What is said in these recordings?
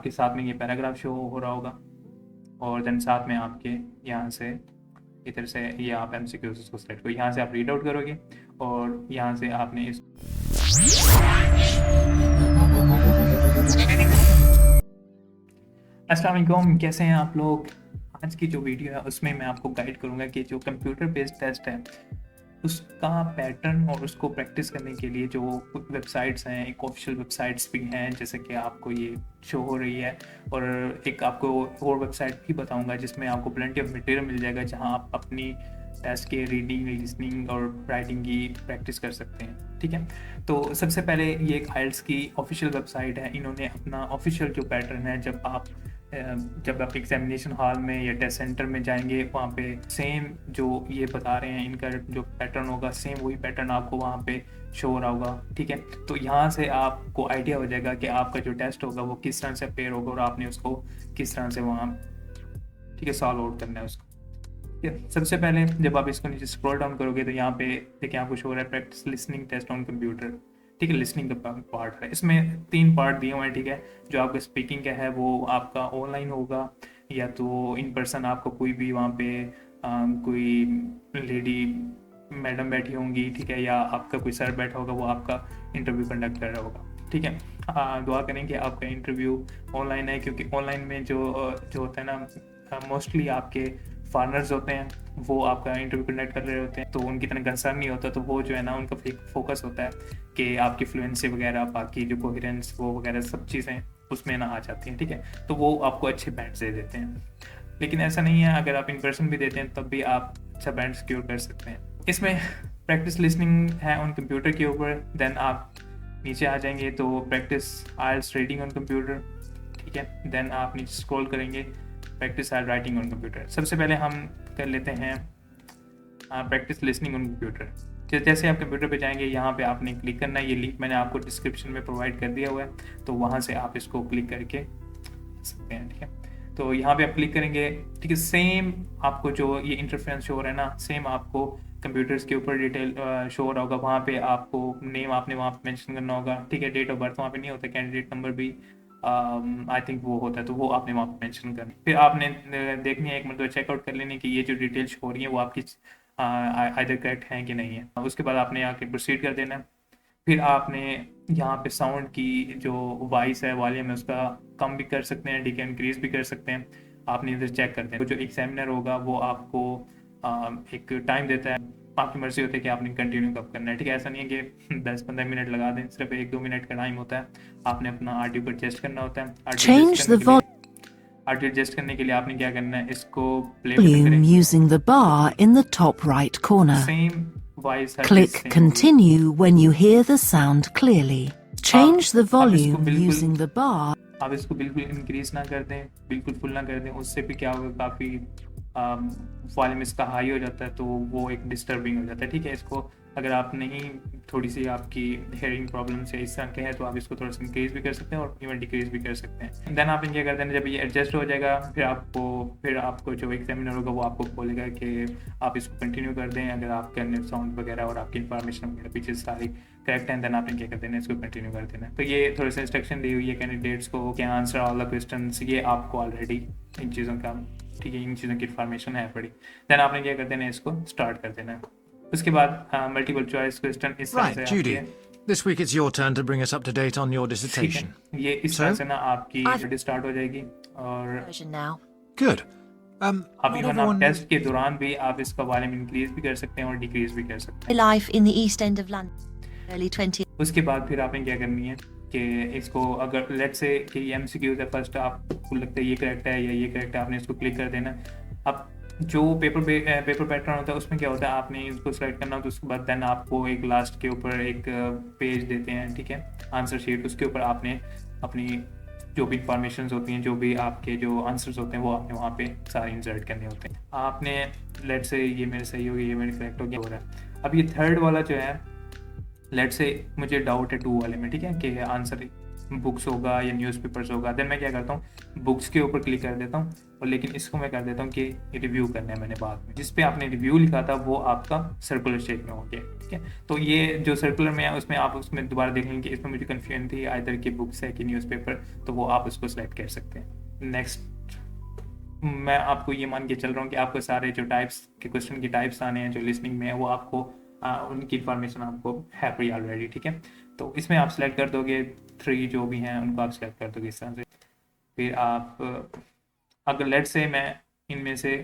आपके साथ में ये पैराग्राफ शो हो रहा होगा और देन साथ में आपके यहाँ से इधर से ये आप एमसीक्यूज को सेलेक्ट करो, यहाँ से आप रीड आउट करोगे और यहाँ से आपने इस अस्सलाम वालेकुम, कैसे हैं आप लोग। आज की जो वीडियो है उसमें मैं आपको गाइड करूँगा कि जो कंप्यूटर बेस्ड टेस्ट है उसका पैटर्न और उसको प्रैक्टिस करने के लिए जो वेबसाइट्स हैं, एक ऑफिशियल वेबसाइट्स भी हैं जैसे कि आपको ये शो हो रही है, और एक आपको और वेबसाइट भी बताऊंगा जिसमें आपको प्लेंटी ऑफ मटेरियल मिल जाएगा जहां आप अपनी टेस्ट के रीडिंग, लिसनिंग और राइटिंग की प्रैक्टिस कर सकते हैं। ठीक है, तो सबसे पहले ये एक आइल्स की ऑफिशियल वेबसाइट है। इन्होंने अपना ऑफिशियल जो पैटर्न है, जब आप एग्जामिनेशन हॉल में या टेस्ट सेंटर में जाएंगे वहाँ पे सेम जो ये बता रहे हैं इनका जो पैटर्न होगा सेम वही पैटर्न आपको वहाँ पे शो हो रहा होगा। ठीक है, तो यहाँ से आपको आइडिया हो जाएगा कि आपका जो टेस्ट होगा वो किस तरह से पेयर होगा और आपने उसको किस तरह से वहाँ ठीक है सॉल्व आउट करना है उसको। ठीक है, सबसे पहले जब आप इसको नीचे स्क्रॉल डाउन करोगे तो यहाँ पे देखिए आपको शो हो रहा है practice listening test on computer. ठीक है, लिसनिंग का पार्ट है, इसमें 3 पार्ट दिए हुए हैं। ठीक है, जो आपका स्पीकिंग का है वो आपका ऑनलाइन होगा या तो इन पर्सन, आपको कोई भी वहाँ पे कोई लेडी मैडम बैठी होंगी, ठीक है, या आपका कोई सर बैठा होगा वो आपका इंटरव्यू कंडक्ट कर रहा होगा। ठीक है, दुआ करें कि आपका इंटरव्यू ऑनलाइन है, क्योंकि ऑनलाइन में जो होता है ना मोस्टली आपके फॉरनर्स होते हैं, वो आपका इंटरव्यू कंडक्ट कर रहे होते हैं, तो उनकी तरह कंसर्न नहीं होता, तो वो जो है ना उनका फोकस होता है कि आपकी फ्लुएंसी वगैरह, बाकी जो कोहेरेंस वो वगैरह सब चीज़ें उसमें ना आ जाती हैं। ठीक है, तो वो आपको अच्छे बैंड दे देते हैं। लेकिन ऐसा नहीं है, अगर आप इन पर्सन भी देते हैं तब भी आप अच्छा बैंड सिक्योर कर सकते हैं। इसमें प्रैक्टिस लिसनिंग है ऑन कंप्यूटर के ऊपर, देन आप नीचे आ जाएंगे तो practice IELTS reading on computer. ठीक है, देन आप नीचे स्क्रॉल करेंगे practice IELTS writing on computer. सबसे पहले हम कर लेते हैं प्रैक्टिस लिसनिंग ऑन कंप्यूटर। जैसे आप कंप्यूटर पे जाएंगे यहाँ पे आपने क्लिक करना है, ये लिंक मैंने आपको डिस्क्रिप्शन में प्रोवाइड कर दिया हुआ है, तो वहाँ से आप इसको क्लिक करके सकते हैं। ठीक है, तो यहाँ पे आप क्लिक करेंगे। ठीक है, सेम आपको जो ये इंटरफेरेंस शो हो रहा है ना, सेम आपको कंप्यूटर्स के ऊपर डिटेल शो हो रहा होगा। वहाँ पे आपको नेम आपने वहाँ पे मेंशन करना होगा। ठीक है, डेट ऑफ बर्थ वहाँ पे नहीं होता, कैंडिडेट नंबर भी आई थिंक वो होता है, तो वो आपने वहाँ पे मेंशन करना। फिर आपने देखनी है, एक मतलब चेकआउट कर लेनी कि ये जो डिटेल्स हो रही है वो आपकी आइदर करेक्ट है कि नहीं है। उसके बाद आपने आके प्रोसीड कर देना है। फिर आपने यहाँ पे साउंड की जो वॉइस है, वॉल्यूम है, उसका कम भी कर सकते हैं, ठीक है, इंक्रीज भी कर सकते हैं। आपने इधर चेक करते हैं। जो एग्जामिनर होगा वो आपको एक टाइम देता है, आपकी मर्जी होती है कि आपने कंटिन्यू कब करना है। ठीक है, ऐसा नहीं है कि 10-15 मिनट लगा दें, सिर्फ 1-2 मिनट का टाइम होता है। आपने अपना आरटीओ को एडजस्ट करना होता है। आरटीओ एडजस्ट करने के लिए आपने क्या करना है, इसको प्ले बटन करेंगे using the bar in the top right corner. Same voice Click continue when you hear the sound clearly. Change the volume using the bar. आप इसको बिल्कुल इंक्रीज ना कर दें, बिल्कुल फुल ना कर दें, उससे भी क्या होगा, काफ़ी वॉल्यूम इसका हाई हो जाता है तो वो एक डिस्टर्बिंग हो जाता है। ठीक है, इसको अगर आप नहीं, थोड़ी सी आपकी हेयरिंग प्रॉब्लम से इस तरह के है तो आप इसको थोड़ा सा इंक्रीज भी कर सकते हैं और इवन डिक्रीज भी कर सकते हैं। देन आप क्या करते हैं, जब ये एडजस्ट हो जाएगा फिर आपको जो एग्जामिनर होगा वो आपको बोलेगा कि आप इसको कंटिन्यू कर दें, अगर आपके अन्य साउंड वगैरह और आपकी इंफॉर्मेशन वगैरह पीछे सारी करेक्ट है, देन आपने क्या कर देना, इसको कंटिन्यू कर देना। तो ये थोड़े से इंस्ट्रक्शन दी हुई है कैंडिडेट्स को, क्या आंसर ऑल द क्वेश्चन, ये आपको ऑलरेडी इन चीज़ों का, ठीक है, इन चीज़ों की इन्फॉर्मेशन है पड़ी। देन आपने क्या कर देना, इसको स्टार्ट कर देना है। उसके बाद मल्टीपल चॉइस क्वेश्चन इस तरह से Judy, this week it's your turn to bring us up to date on your dissertation. ये इस तरह से ना आपकी स्टडी स्टार्ट हो जाएगी और Good. आप इवन आप टेस्ट के दौरान भी आप इसका वॉल्यूम इंक्रीज भी कर सकते हैं और डिक्रीज भी कर सकते हैं। Life in the East End of London, early 20th. उसके बाद फिर आपने क्या करनी है कि इसको, अगर लेट्स से कि ये एमसीक्यूज है, फर्स्ट आपको लगता है ये करेक्ट है या ये करेक्ट है, आपने इसको क्लिक कर देना। अब जो पेपर पैटर्न होता है उसमें क्या होता है, आपने इसको सेलेक्ट करना होता है। उसके बाद देन आपको एक लास्ट के ऊपर एक पेज देते हैं, ठीक है, आंसर शीट। उसके ऊपर आपने अपनी जो भी इंफॉर्मेशन होती हैं, जो भी आपके जो आंसर्स होते हैं वो आपने वहाँ पे सारे इंसर्ट करने होते हैं। आपने लेट्स से ये मेरे सही हो गया, ये मेरे करेक्ट हो गया, हो रहा है। अब ये थर्ड वाला जो है, लेट्स से मुझे डाउट है 2 वाले में, ठीक है, कि आंसर बुक्स होगा या न्यूज़पेपर्स होगा, देन मैं क्या करता हूँ बुक्स के ऊपर क्लिक कर देता हूँ, और लेकिन इसको मैं कर देता हूँ कि रिव्यू करना है मैंने बाद में। जिस पे आपने रिव्यू लिखा था वो आपका सर्कुलर शेप में हो गया, ठीक है। तो ये जो सर्कुलर में है उसमें आप उसमें दोबारा देख लेंगे, इसमें मुझे कन्फ्यूजन थी आइदर कि बुक्स है कि न्यूज़पेपर, तो वो आप उसको सेलेक्ट कर सकते हैं। नेक्स्ट मैं आपको ये मान के चल रहा हूँ कि आपको सारे जो टाइप्स के क्वेश्चन की टाइप्स आने हैं जो लिसनिंग में है वो आपको उनकी इंफॉर्मेशन आपको है फ्री ऑलरेडी, ठीक है। तो इसमें आप सेलेक्ट कर दोगे 3 जो भी हैं उनको आप सेलेक्ट कर दोगे इस तरह से। फिर आप अगर लेट से मैं इनमें से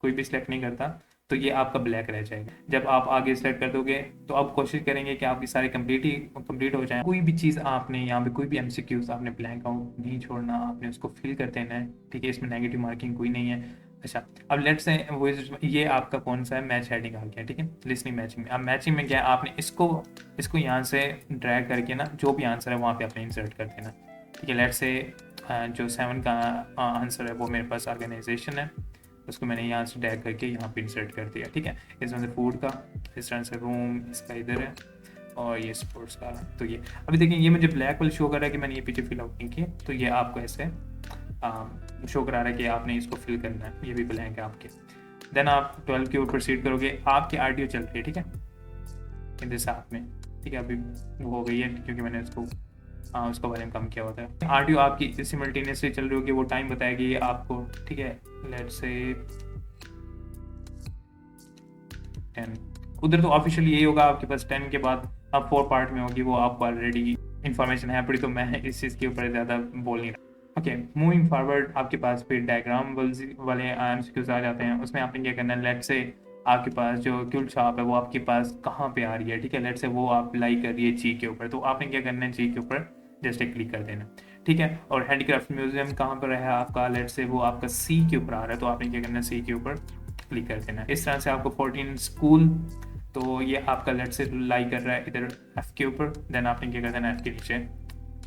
कोई भी सिलेक्ट नहीं करता तो ये आपका ब्लैक रह जाएगा। जब आप आगे सेलेक्ट कर दोगे तो आप कोशिश करेंगे कि आपकी सारी कंप्लीट हो जाए। कोई भी चीज़ आपने यहाँ पे कोई भी एमसीक्यूज आपने ब्लैंक आउट नहीं छोड़ना, आपने उसको फिल कर देना है, ठीक है। इसमें नेगेटिव मार्किंग कोई नहीं है। अच्छा, अब लेट से वो ये आपका कौन सा है, मैच हेडिंग आ गया, ठीक है। लिसनिंग मैचिंग में अब मैचिंग में क्या है, आपने इसको यहाँ से ड्रैग करके ना जो भी आंसर है वहाँ पे आपने इंसर्ट कर देना, ठीक है। लेट से जो 7 का आंसर है वो मेरे पास ऑर्गेनाइजेशन है, उसको मैंने यहाँ से ड्रैग करके यहाँ पे इंसर्ट कर दिया, ठीक है। इसमें से फूड का, इस तरह से रूम इसका इधर है, और ये स्पोर्ट्स का। तो ये अभी देखिए ये मुझे ब्लैक वाल शो कर रहा है कि मैंने ये पीछे फिल आउट नहीं किया, तो ये आपको ऐसे शो करा रहा है कि आपने इसको फिल करना है, ये भी ब्लैंक है आपके। देन आप 12 के ऊपर प्रोसीड करोगे, आपकी ऑडियो चल रही है, ठीक है, इधर साथ में, ठीक है। अभी वो हो गई है क्योंकि मैंने उसका वॉल्यूम कम किया होता है। ऑडियो आपकी सिमल्टेनियसली चल रही होगी, वो टाइम बताएगी ये आपको, ठीक है। लेट्स से 10, उधर तो ऑफिशियली यही होगा आपके पास 10 के बाद अब 4 पार्ट में होगी, वो आपको ऑलरेडी इन्फॉर्मेशन है पड़ी, तो मैं इस चीज़ के ऊपर ज़्यादा बोल नहीं रहा। ओके, मूविंग फॉरवर्ड आपके पास फिर डायग्राम वाले एमसीक्यूज आ जाते हैं। उसमें आपने क्या करना है, लेट से आपके पास जो क्यूल शॉप है वो आपके पास कहाँ पे आ रही है, ठीक है। लेट से वो आप लाई कर रही है जी के ऊपर, तो आपने क्या करना है, जी के ऊपर जस्ट एक क्लिक कर देना, ठीक है। और हैंडीक्राफ्ट म्यूजियम कहाँ पर है आपका, लेट से वो आपका सी के ऊपर आ रहा है, तो आपने क्या करना है, सी के ऊपर क्लिक कर देना। इस तरह से आपको 14 स्कूल, तो ये आपका लेट से लाई कर रहा है इधर एफ के ऊपर, देन आपने क्या कर देना, एफ के नीचे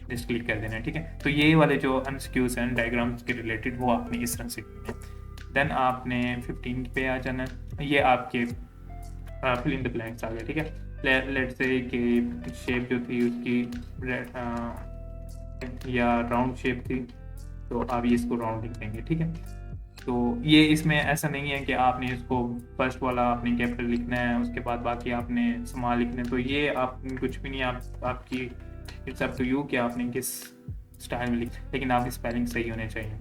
जस्ट क्लिक कर देना है, ठीक है। तो ये वाले जो एमसीक्यूज हैं डायग्राम्स के रिलेटेड वो आपने इस तरह से करने हैं। देन आपने 15 पे आ जाना है, ये आपके फिल इन द ब्लैंक्स आ गए, ठीक है। लेट से कि शेप जो थी उसकी या राउंड शेप थी, तो आप ये इसको राउंड लिख देंगे, ठीक है। तो ये इसमें ऐसा नहीं है कि आपने इसको फर्स्ट वाला आपने कैपिटल लिखना है उसके बाद बाकी आपने स्मॉल लिखना है, तो ये आप कुछ भी नहीं, आपकी इट्स अप टू यू कि आपने किस स्टाइल में लिख, लेकिन आपकी स्पेलिंग सही होने चाहिए।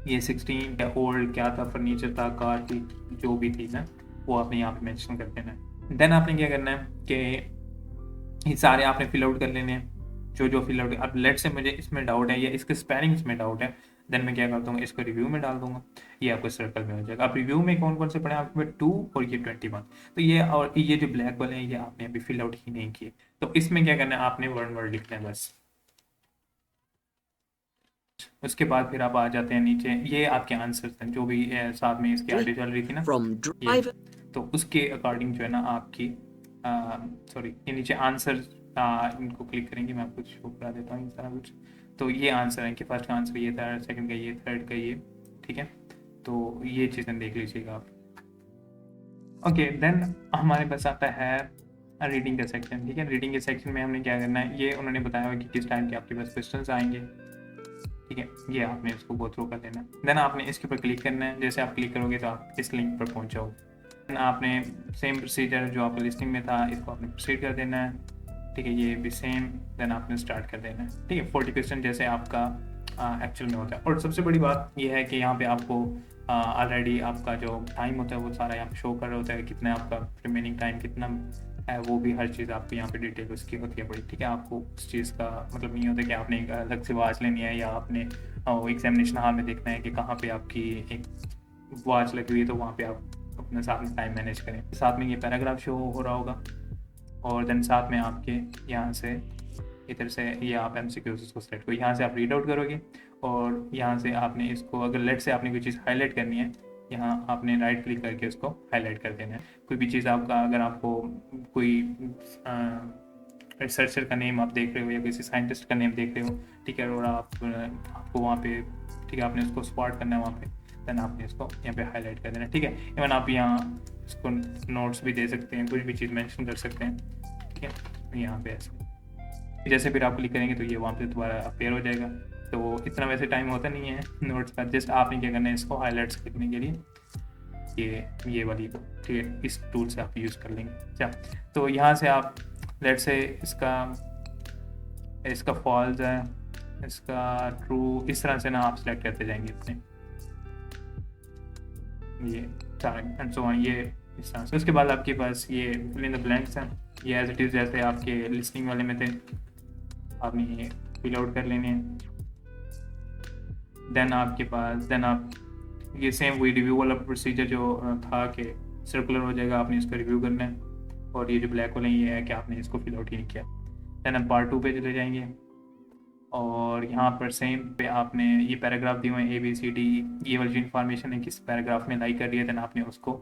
ये 16 या ओल्ड क्या था, फर्नीचर था, कार थी, जो भी थी ना वो आपने यहाँ पे मेंशन कर देना है। देन आपने क्या करना है कि ये सारे आपने फिल आउट कर लेने हैं जो फिल आउट। अब लेट से मुझे इसमें डाउट है या इसके स्पेलिंग्स में डाउट है, देन मैं क्या करता हूँ, इसको रिव्यू में डाल दूंगा, ये आपको सर्कल में हो जाएगा। अब रिव्यू में कौन कौन से पढ़े आपके पास 2 और ये 21, तो ये और ये जो ब्लैक वाले हैं ये आपने अभी फिल आउट ही नहीं किए, तो इसमें क्या करना है, आपने वर्ड लिखना है बस। उसके बाद फिर आप आ जाते हैं नीचे, ये आपके आंसर्स हैं जो भी साथ में इसकी ऑडियो चल रही थी ना, तो उसके अकॉर्डिंग जो है ना आपकी सॉरी ये नीचे आंसर इनको क्लिक करेंगे, मैं आपको शो करा देता हूँ इस तरह कुछ। तो ये आंसर है कि फर्स्ट का आंसर ये था, सेकंड का ये, थर्ड का ये, ठीक है। तो ये चीज़ें देख लीजिएगा आप। ओके, देन हमारे पास आता है रीडिंग का सेक्शन, ठीक है। रीडिंग के सेक्शन में हमने क्या करना है, ये उन्होंने बताया हुआ कि किस टाइप के आपके पास क्वेश्चन आएंगे, ठीक है। ये आपने इसको गो थ्रू कर लेना है। देन आपने इसके ऊपर क्लिक करना है, जैसे आप क्लिक करोगे तो आप इस लिंक पर पहुँच जाओगे। देन आपने सेम प्रोसीजर जो आपका लिस्टिंग में था इसको आपने प्रोसीड कर देना है, ठीक है। ये भी सेम, देन आपने स्टार्ट कर देना है, ठीक है। 40 क्वेश्चन जैसे आपका एक्चुअल में होता है। और सबसे बड़ी बात यह है कि यहाँ पे आपको ऑलरेडी आपका जो टाइम होता है वो सारा यहाँ पे शो कर रहा होता है, कितना आपका रिमेनिंग टाइम कितना है, वो भी हर चीज़ आपको यहाँ पे डिटेल उसकी होती है बड़ी, ठीक है। आपको उस चीज़ का मतलब नहीं होता कि आपने एक अलग से वॉच लेनी है या आपने एग्जामिनेशन हॉल में देखना है कि कहाँ पे आपकी एक वॉच लगी हुई है, तो वहाँ पे आप अपने साथ में टाइम मैनेज करें। साथ में ये पैराग्राफ शो हो रहा होगा, और देन साथ में आपके यहाँ से इधर से ये आप एमसीक्यूज को सेलेक्ट करो, यहाँ से आप रीड आउट करोगे, और यहाँ से आपने इसको अगर लेट से आपने कोई चीज़ हाईलाइट करनी है, यहाँ आपने राइट क्लिक करके उसको हाईलाइट कर देना है। कोई भी चीज़ आपका अगर आपको कोई रिसर्चर का नेम आप देख रहे हो या किसी साइंटिस्ट का नेम देख रहे हो, ठीक है, और आपको वहाँ पे, ठीक है, आपने उसको स्पॉट करना है वहाँ पे, देन आपने इसको यहाँ पे हाईलाइट कर देना है, ठीक है। इवन आप यहाँ इसको नोट्स भी दे सकते हैं, कुछ भी चीज़ मेंशन कर सकते हैं, ठीक है, यहाँ पे ऐसे जैसे फिर आप क्लिक करेंगे तो ये वहाँ पे दोबारा अपेयर हो जाएगा। तो इतना वैसे टाइम होता नहीं है नोट्स का, जस्ट आपने क्या करना है, इसको हाईलाइट्स करने के लिए ये वाली, ठीक है, इस टूल से आप यूज़ कर लेंगे। अच्छा, तो यहाँ से आप लेट से इसका फॉल्स है, इसका ट्रू, इस तरह से ना आप सिलेक्ट करते जाएंगे अपने ये सारे एंड सो ऑन, ये इस तरह से। उसके बाद आपके पास ये फिल इन द ब्लैंक्स हैं, ये एज इट इज़ जैसे आपके लिस्निंग वाले में थे, आपने ये फिल आउट कर लेने हैं। देन आप ये सेम वही रिव्यू वाला प्रोसीजर जो था कि सर्कुलर हो जाएगा, आपने इसको रिव्यू करना है, और ये जो ब्लैक वाला ये है कि आपने इसको फिल आउट ही नहीं किया। देन आप पार्ट 2 पे चले जाएंगे, और यहाँ पर सेम पे आपने ये पैराग्राफ दिए हुए हैं ABCD, ये वाली जो इन्फॉर्मेशन है किस पैराग्राफ में लाइक कर रही है, देन आपने उसको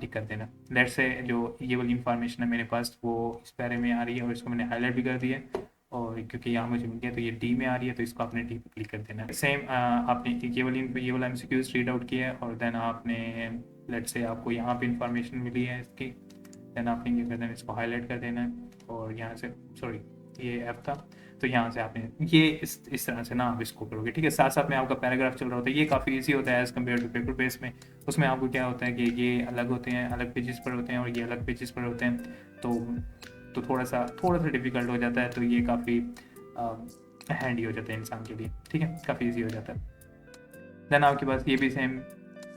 टिक कर देना। लेट्स से जो ये वाली इन्फॉर्मेशन है मेरे पास वो इस पैरे में आ रही है, और इसको मैंने हाईलाइट भी कर दिया है, और क्योंकि यहाँ मुझे मिल गया तो ये D में आ रही है, तो इसको आपने D पे क्लिक कर देना है। सेम आपने ये वाला MCQs रीड आउट किया है, और देन आपने लेट्स से आपको यहाँ पे इन्फॉर्मेशन मिली है इसकी, देन आपने ये कर देना, इसको हाईलाइट कर देना है, और यहाँ से सॉरी ये F था, तो यहाँ से आपने ये इस तरह से ना आप इसको करोगे, ठीक है। साथ साथ में आपका पैराग्राफ चल रहा होता है, ये काफ़ी इजी होता है as compare to paper base में। उसमें आपको क्या होता है कि ये अलग होते हैं, अलग पेजेस पर होते हैं, और ये अलग पेजेस पर होते हैं, तो थोड़ा सा डिफिकल्ट हो जाता है, तो ये काफ़ी हैंडी हो जाता है इंसान के लिए, ठीक है, काफ़ी ईजी हो जाता है। देन आपके पास ये भी सेम,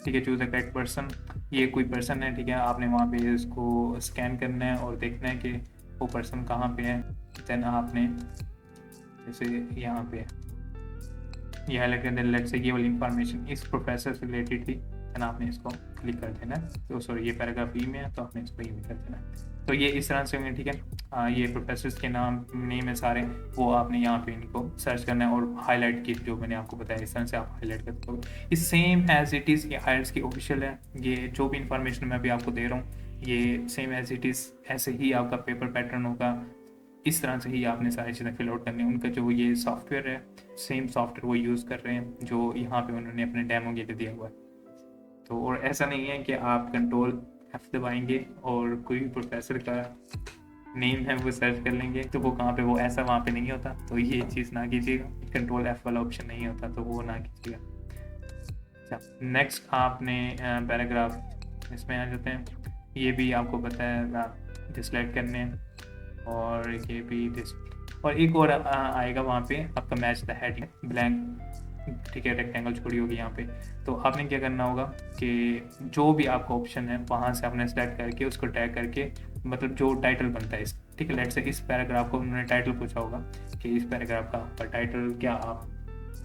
ठीक है, चूज़ द करेक्ट पर्सन, ये कोई पर्सन है, ठीक है, आपने वहाँ पे इसको स्कैन करना है और देखना है कि वो पर्सन कहाँ पे है। देन आपने जैसे यहाँ पे ये हाईलाइट कर देना, लेट्स से ये वाली इंफॉर्मेशन इस प्रोफेसर से रिलेटेड थी, देन आपने इसको क्लिक कर देना। तो सॉरी ये पैराग्राफ ई में है, तो आपने इसको ई में कर देना। तो ये इस तरह से होंगे, ठीक है। ये प्रोफेसर्स के नेम है सारे, वो आपने यहाँ पे इनको सर्च करना है, और हाईलाइट की जो मैंने आपको बताया इस तरह से आप हाईलाइट कर दोगे। ये सेम एज इट इज़, ये IELTS की ऑफिशियल है, ये जो भी इंफॉर्मेशन मैं अभी आपको दे रहा हूँ ये सेम एज इट इज़ ऐसे ही आपका पेपर पैटर्न होगा, इस तरह से ही आपने सारी चीज़ें फिल आउट करनी है। उनका जो ये सॉफ्टवेयर है, सेम सॉफ्टवेयर वो यूज़ कर रहे हैं जो यहाँ पे उन्होंने अपने डेमो के लिए दिया हुआ है। तो और ऐसा नहीं है कि आप कंट्रोल F दबाएंगे और कोई भी प्रोफेसर का नेम है वो सर्च कर लेंगे, तो वो कहाँ पे, वो ऐसा वहाँ पे नहीं होता, तो ये चीज़ ना कीजिएगा। कंट्रोल F वाला ऑप्शन नहीं होता, तो वो ना कीजिएगा। अच्छा, नेक्स्ट आपने पैराग्राफ इसमें आ जाते हैं, ये भी आपको पता है डिसलाइक करने हैं, और ये भी और एक और आएगा वहाँ पे आपका मैच द हेडिंग ब्लैंक, ठीक है, रेक्टेंगल छोड़ी होगी यहाँ पे। तो आपने क्या करना होगा कि जो भी आपका ऑप्शन है वहाँ से आपने सेलेक्ट करके उसको टैग करके, मतलब जो टाइटल बनता है इस, ठीक है, लेट्स से इस पैराग्राफ को उन्होंने टाइटल पूछा होगा कि इस पैराग्राफ का आपका टाइटल क्या, आप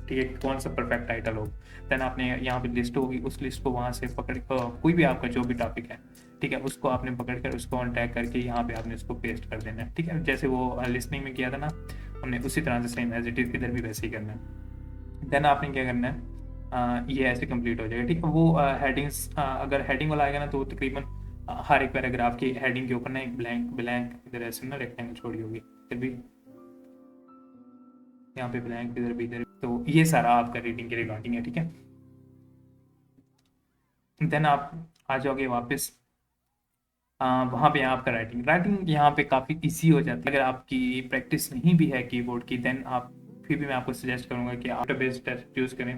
ठीक है कौन सा परफेक्ट टाइटल हो। देन आपने यहाँ पे लिस्ट होगी, उस लिस्ट को वहाँ से पकड़ कोई भी आपका जो भी टॉपिक है, ठीक है, उसको आपने पकड़ कर उसको ऑन टैग करके यहाँ पे आपने उसको पेस्ट कर देना है, ठीक है। जैसे वो लिसनिंग में किया था ना हमने, उसी तरह से सेम एज इट इज़ इधर भी वैसे ही करना है। देन आपने क्या करना है, ये ऐसे कंप्लीट हो जाएगा, ठीक है। वो हेडिंग्स अगर हेडिंग वाला आएगा ना तो तकरीबन हर एक पैराग्राफ की हेडिंग के ऊपर ना एक ब्लैंक इधर ऐसे ना रेक्टेंगल छोड़ी होगी, फिर भी यहाँ पे ब्लैंक इधर भी इधर, तो ये सारा आपका रीडिंग के रिगार्डिंग है, ठीक है। देन आप आ जाओगे वापस वहाँ पे आपका राइटिंग यहाँ पे काफ़ी इजी हो जाती है। अगर आपकी प्रैक्टिस नहीं भी है कीबोर्ड की, देन आप फिर भी मैं आपको सजेस्ट करूँगा कि आप बेस्ड टेस्ट यूज़ करें।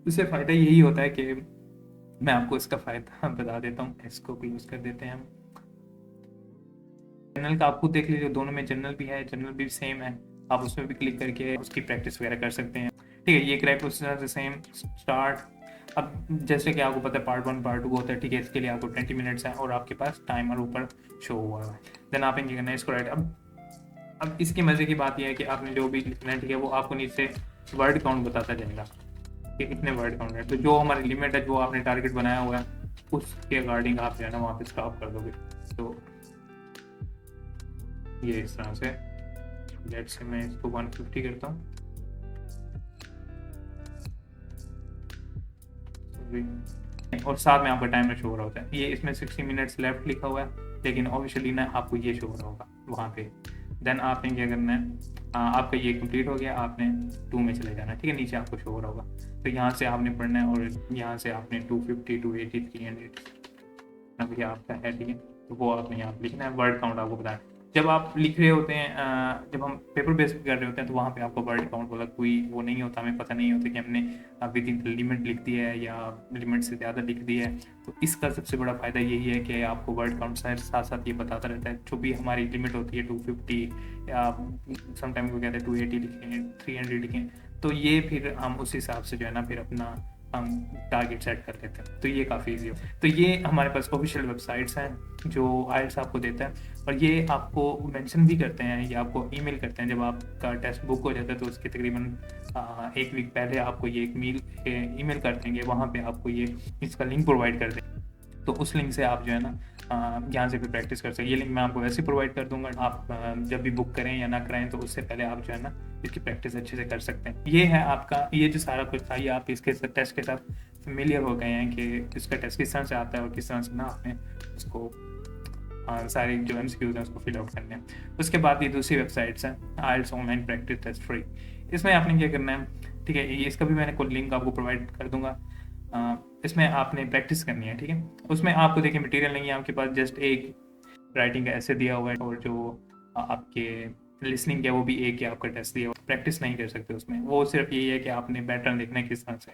उससे फ़ायदा यही होता है कि मैं आपको इसका फ़ायदा बता देता हूँ। इसको भी यूज़ कर देते हैं हम। जनरल का आप खुद देख लीजिए, दोनों में जनरल भी है, जनरल भी सेम है, आप उसमें भी क्लिक करके उसकी प्रैक्टिस वगैरह कर सकते हैं, ठीक है। ये करेक्ट उस तरह से सेम स्टार्ट। अब जैसे कि आपको पता है पार्ट 1 पार्ट 2 होता है, ठीक है, इसके लिए आपको 20 मिनट्स है और आपके पास टाइमर ऊपर शो हुआ है। देन आप क्या करना है, इसको राइट। अब इसकी मज़े की बात यह है कि आपने जो भी लिखना है, ठीक है, वो आपको नीचे वर्ड काउंट बताता जाएगा कि कितने वर्ड काउंट है। तो जो हमारी लिमिट है, जो आपने टारगेट बनाया हुआ है, उसके अकॉर्डिंग आप जो है ना वहाँ पे स्टॉप कर दोगे। तो ये इस तरह से लेट्स से मैं इसको 150 करता हूँ, और साथ में आपका टाइमर शो हो रहा होता है। ये इसमें 60 मिनट्स लेफ्ट लिखा हुआ है, लेकिन ऑफिशियली ना आपको ये शो हो रहा होगा वहाँ पे। देन आपने क्या करना है, आपका ये कंप्लीट हो गया, आपने 2 में चले जाना है, ठीक है, नीचे आपको शो हो रहा होगा। तो यहाँ से आपने पढ़ना है और यहाँ से आपने 250 280 300 अभी आपका है, ठीक है। तो वो आपने यहाँ लिखना है, वर्ड काउंट आपको बताया जब आप लिख रहे होते हैं, जब हम पेपर बेस पे कर रहे होते हैं तो वहाँ पे आपको वर्ड काउंट वाला कोई वो नहीं होता, हमें पता नहीं होता कि हमने विद इन लिमिट लिख दी है या लिमिट से ज़्यादा लिख दी है। तो इसका सबसे बड़ा फ़ायदा यही है कि आपको वर्ड काउंट साथ साथ ये बताता रहता है। जो भी हमारी लिमिट होती है 250 या समटाइम वो कहते हैं 280 लिखें, 300 लिखें, तो ये फिर हम उस हिसाब से जो है ना फिर अपना हम टारगेट सेट कर लेते हैं। तो ये काफ़ी ईजी हो। तो ये हमारे पास ऑफिशियल वेबसाइट्स हैं जो आइल्स आपको देता है, और ये आपको मेंशन भी करते हैं, ये आपको ईमेल करते हैं। जब आपका टेस्ट बुक हो जाता है तो उसके तकरीबन 1 वीक पहले आपको ये एक ईमेल कर देंगे, वहाँ पे आपको ये इसका लिंक प्रोवाइड कर देंगे। तो उस लिंक से आप जो है ना यहाँ से भी प्रैक्टिस कर सकते हैं। ये लिंक मैं आपको वैसे प्रोवाइड कर दूंगा, आप जब भी बुक करें या ना कराएं तो उससे पहले आप जो है ना इसकी प्रैक्टिस अच्छे से कर सकते हैं। ये है आपका, ये जो सारा कुछ था ये आप इसके टेस्ट के साथ फेमिलियर हो गए हैं कि इसका टेस्ट किस तरह से आता है और किस तरह से ना आपने उसको सारे जो MCQs हैं उसको फिल आउट करने हैं। उसके बाद ये दूसरी वेबसाइट्स हैं, आइल्स ऑनलाइन प्रैक्टिस टेस्ट फ्री। इसमें आपने क्या करना है, ठीक है, इसका भी मैंने कोई लिंक आपको प्रोवाइड कर दूंगा। इसमें आपने प्रैक्टिस करनी है, ठीक है। उसमें आपको देखिए मटेरियल नहीं है आपके पास, जस्ट एक राइटिंग का ऐसे दिया हुआ है और जो आपके लिसनिंग है वो भी एक ही आपका टेस्ट दिया हुआ है। प्रैक्टिस नहीं कर सकते उसमें, वो सिर्फ यही है कि आपने पैटर्न देखना है किस तरह से।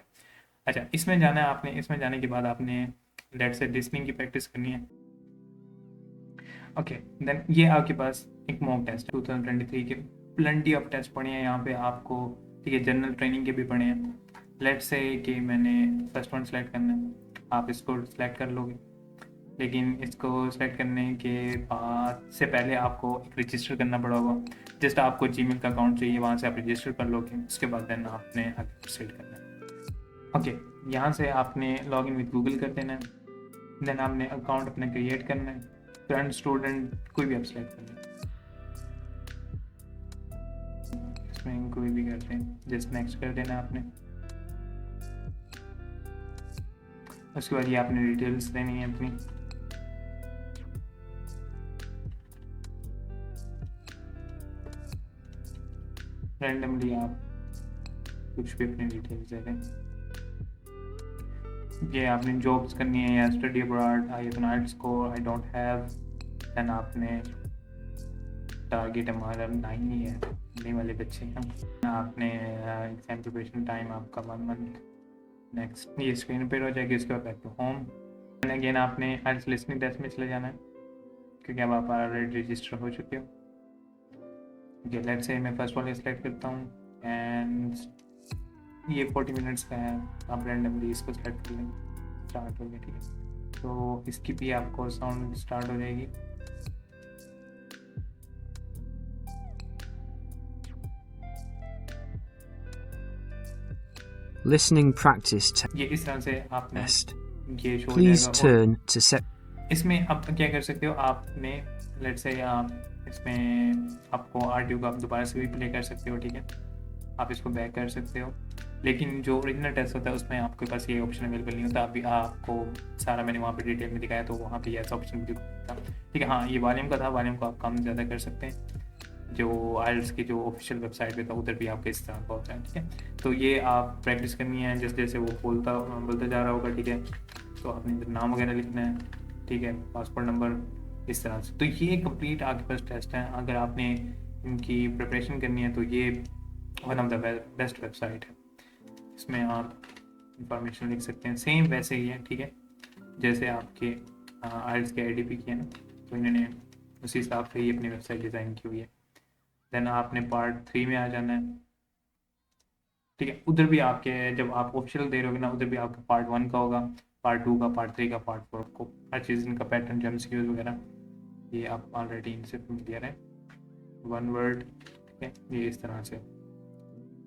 अच्छा, इसमें जाना है आपने, इसमें जाने के बाद आपने लेट से लिसनिंग की प्रैक्टिस करनी है। ओके, देन ये आपके पास एक मॉक टेस्ट 2023 के प्लेंटी ऑफ टेस्ट पढ़े हैं यहाँ पे आपको, ठीक है। जनरल ट्रेनिंग के भी पढ़े हैं। लेट से कि मैंने फर्स्ट वन सेलेक्ट करना है, आप इसको सेलेक्ट कर लोगे, लेकिन इसको सेलेक्ट करने के बाद से पहले आपको एक रजिस्टर करना पड़ा होगा। जस्ट आपको जीमेल का अकाउंट चाहिए, वहाँ से आप रजिस्टर कर लोगे। उसके बाद देन आपने आगे प्रोसीड करना है। ओके, यहाँ से आपने लॉग इन विद गूगल कर देना है। देन आपने अकाउंट अपने क्रिएट करना है, करंट स्टूडेंट कोई भी आप सेलेक्ट कर लें, इसमें कोई भी करते हैं, जस्ट नेक्स्ट कर देना आपने। उसके बाद ये आपने डिटेल्स देनी है अपनी, रैंडमली आप कुछ भी अपनी डिटेल्स दे दें। ये आपने जॉब्स करनी है या study abroad, I have not score, I don't have, then आपने टारगेट हमारा 9 ही है, नहीं वाले बच्चे हैं। आपने एग्जाम प्रिपरेशन टाइम आपका 1 मंथ। नेक्स्ट ये स्क्रीन पर हो जाएगी, उसके बाद back to home. And again आपने आइल्स लिसनिंग टेस्ट में चले जाना है क्योंकि अब आप ऑलरेडी रजिस्टर हो चुके हो। ओके, लेट्स से मैं फर्स्ट वाले सेलेक्ट करता हूँ एंड ये 40 मिनट्स का है, आप रैंडमली इसको सेलेक्ट कर लें, स्टार्ट हो गया, ठीक है। तो इसकी भी आपको साउंड स्टार्ट हो जाएगी। Listening practice ये इस तरह से आपने test. ये शो Please जाएगा। turn to set. इसमें आप क्या कर सकते हो, आपने लेट्स से आप इसमें आपको RTO का आप दोबारा से भी प्ले कर सकते हो, ठीक है। आप इसको बैक कर सकते हो, लेकिन जो ओरिजिनल टेस्ट होता है उसमें आपके पास ये ऑप्शन अवेलेबल नहीं होता। अभी आपको सारा मैंने वहाँ पे डिटेल में दिखाया तो वहाँ पे ऐसा ऑप्शन भी था, ठीक है। हाँ, ये वॉल्यूम का था, वॉल्यूम को आप कम ज़्यादा कर सकते हैं। जो आइल्स की जो ऑफिशियल वेबसाइट पे था उधर भी आपके इस तरह का होता है, ठीक है। तो ये आप प्रैक्टिस करनी है, जैसे जैसे वो बोलता जा रहा होगा, ठीक है। तो आपने इधर नाम वगैरह लिखना है, ठीक है, पासपोर्ट नंबर, इस तरह से। तो ये कंप्लीट आपके पास टेस्ट है। अगर आपने इनकी प्रिपरेशन करनी है तो ये one of the best website है। इसमें आप इंफॉर्मेशन लिख सकते हैं, सेम वैसे ही है, ठीक है, जैसे आपके आइल्स के IDP की है ना, तो इन्होंने उसी हिसाब से ही अपनी वेबसाइट डिज़ाइन की हुई है। देन आपने पार्ट 3 में आ जाना है, ठीक है। उधर भी आपके जब आप ऑफिशियल दे रहे होगे ना, उधर भी आपका पार्ट 1 का होगा, पार्ट 2 का, पार्ट 3 का, पार्ट 4 को, हर चीज़ इनका पैटर्न, MCQs वगैरह ये आप ऑलरेडी इनसे क्लियर है। 1 वर्ड, ठीक है, ये इस तरह से।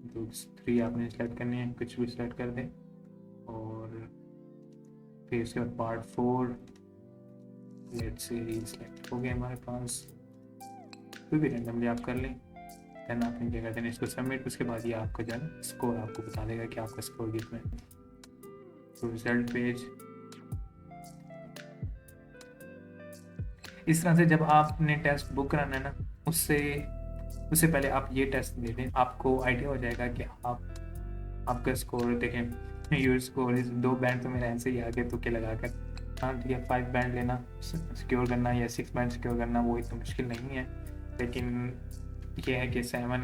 तो 3 आपने सेलेक्ट करनी है, कुछ भी सेलेक्ट कर दें, और फिर उसके बाद पार्ट 4 लेट्स से सेलेक्ट हो गया हमारे पास, कोई भी रैंडमली आप कर लें। देन आपने क्या करते हैं, इसको सबमिट। उसके बाद ये आपका जो है स्कोर आपको बता देगा कि आपका स्कोर कितना है। तो रिजल्ट पेज इस तरह से, जब आपने टेस्ट बुक कराना है ना, उससे पहले आप ये टेस्ट दे दें, आपको आइडिया हो जाएगा कि आपका स्कोर देखें। योर स्कोर इस 2 बैंड तो मेरा ऐसे ही आगे तुक्के लगाकर, हाँ ठीक है, 5 बैंड लेना सिक्योर करना या 6 बैंड सिक्योर करना वो इतना मुश्किल नहीं है, लेकिन ये है कि 7,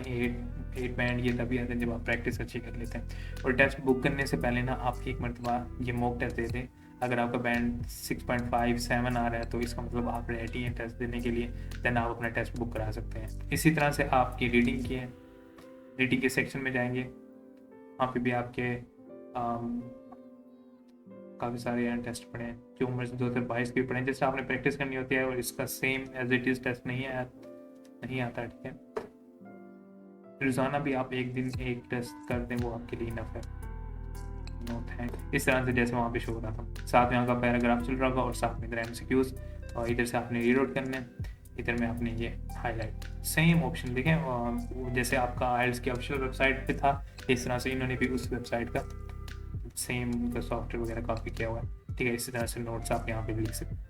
8 बैंड ये तभी आते हैं जब आप प्रैक्टिस अच्छी कर लेते हैं। और टेस्ट बुक करने से पहले ना आप एक मरतबा ये मॉक टेस्ट दे दें। अगर आपका बैंड 6.5, 7 आ रहा है तो इसका मतलब आप रेडी हैं टेस्ट देने के लिए, देन आप अपना टेस्ट बुक करा सकते हैं। इसी तरह से आपकी रीडिंग की है, रीडिंग के सेक्शन में जाएंगे, वहाँ पे भी आपके काफ़ी सारे हैं टेस्ट पढ़े हैं जो उम्र से 2022 के पढ़े हैं, जैसे आपने प्रैक्टिस करनी होती है और इसका same as it is test नहीं आता, ठीक है। रोज़ाना भी आप एक दिन एक टेस्ट कर दें वो आपके लिए इनफ है। No thank. इस तरह से जैसे वहाँ पे शो हो रहा था, साथ में आपका पैराग्राफ चल रहा होगा और साथ में इधर MCQs, और इधर से आपने रीड आउट करने, इधर में आपने ये हाईलाइट, सेम ऑप्शन देखें। और जैसे आपका IELTS की ऑफिशियल वेबसाइट पे था, इस तरह से इन्होंने भी उस वेबसाइट का सेम उनका सॉफ्टवेयर वगैरह कॉपी किया हुआ है, ठीक है। इसी तरह से नोट्स आप यहाँ पे भी लिख सकते हैं,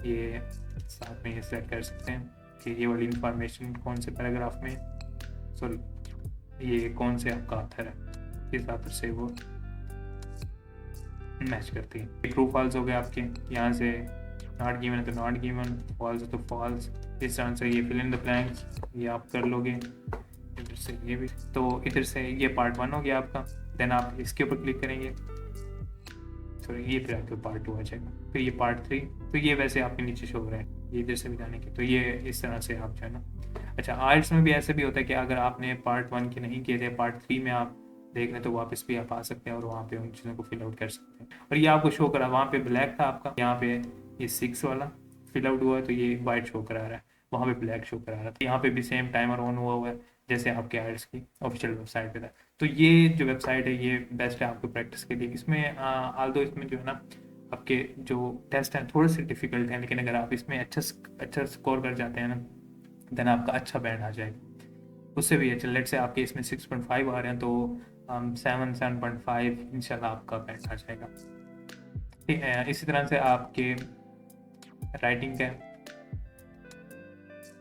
ये साथ में ये सेलेक्ट कर सकते हैं कि ये वाली इंफॉर्मेशन कौन से पैराग्राफ में, सॉरी ये कौन से आपका ऑथर है, किस ऑथर से वो मैच करती है। ट्रू फॉल्स हो गए आपके, यहाँ से नॉट गिवन है तो नॉट गिवन, फॉल्स है तो फॉल्स। इस तरह से ये फिल इन द ब्लैंक्स ये आप कर लोगे। इधर से ये भी, तो इधर से ये पार्ट 1 हो गया आपका, देन आप इसके ऊपर क्लिक करेंगे, सॉरी ये फिर आपके पार्ट 2 आ जाएगा, तो ये पार्ट 3, तो ये वैसे आपके नीचे शो हो रहा है ये इधर से भी जाने की, तो ये इस तरह से आप जो है ना। अच्छा, IELTS में भी ऐसे भी होता है कि अगर आपने पार्ट 1 के नहीं किए थे, पार्ट 3 में आप देख लें तो वापस भी आप आ सकते हैं और वहाँ पे उन चीज़ों को फिल आउट कर सकते हैं। और ये आपको शो करा, वहाँ पे ब्लैक था आपका, यहाँ पे ये 6 वाला फिल आउट हुआ है तो ये वाइट शो करा रहा है, वहाँ पे ब्लैक शो करा रहा था। यहाँ पे भी सेम टाइमर ऑन हुआ है जैसे आपके IELTS की ऑफिशियल वेबसाइट पे था। तो ये जो वेबसाइट है ये बेस्ट है आपको प्रैक्टिस के लिए। इसमें आल्दो इसमें जो है ना आपके जो टेस्ट हैं थोड़े से डिफिकल्ट हैं, लेकिन अगर आप इसमें अच्छा स्कोर कर जाते हैं ना, देन आपका अच्छा बैंड आ जाएगा। उससे भी अच्छा, लेट से आपके इसमें 6.5 आ रहे हैं तो 7.5 इंशाल्लाह आपका बैंड आ जाएगा, ठीक है। इसी तरह से आपके राइटिंग का,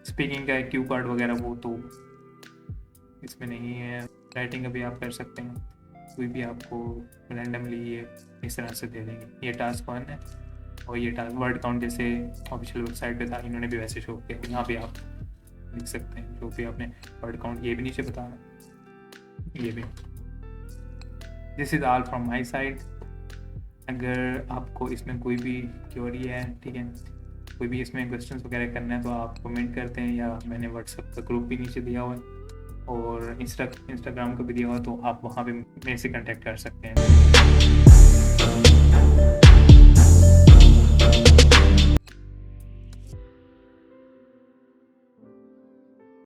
स्पीकिंग का क्यू कार्ड वगैरह वो तो इसमें नहीं है। राइटिंग का भी आप कर सकते हैं, कोई भी आपको रैंडमली ये इस तरह से दे देंगे। ये टास्क 1 है और ये टास्क वर्ड काउंट जैसे ऑफिशियल वेबसाइट पे था इन्होंने भी वैसे शो किया, यहाँ पे आप लिख सकते हैं जो भी आपने वर्ड काउंट, ये भी नीचे बता रहा है, ये भी। This is all from my side. अगर आपको इसमें कोई भी क्वेरी है, ठीक है, कोई भी इसमें क्वेश्चंस वगैरह करना है तो आप कमेंट करते हैं, या मैंने व्हाट्सएप का ग्रुप भी नीचे दिया हुआ है और इंस्टाग्राम का भी दिया हुआ, तो आप वहाँ पे मेरे से कांटेक्ट कर सकते हैं।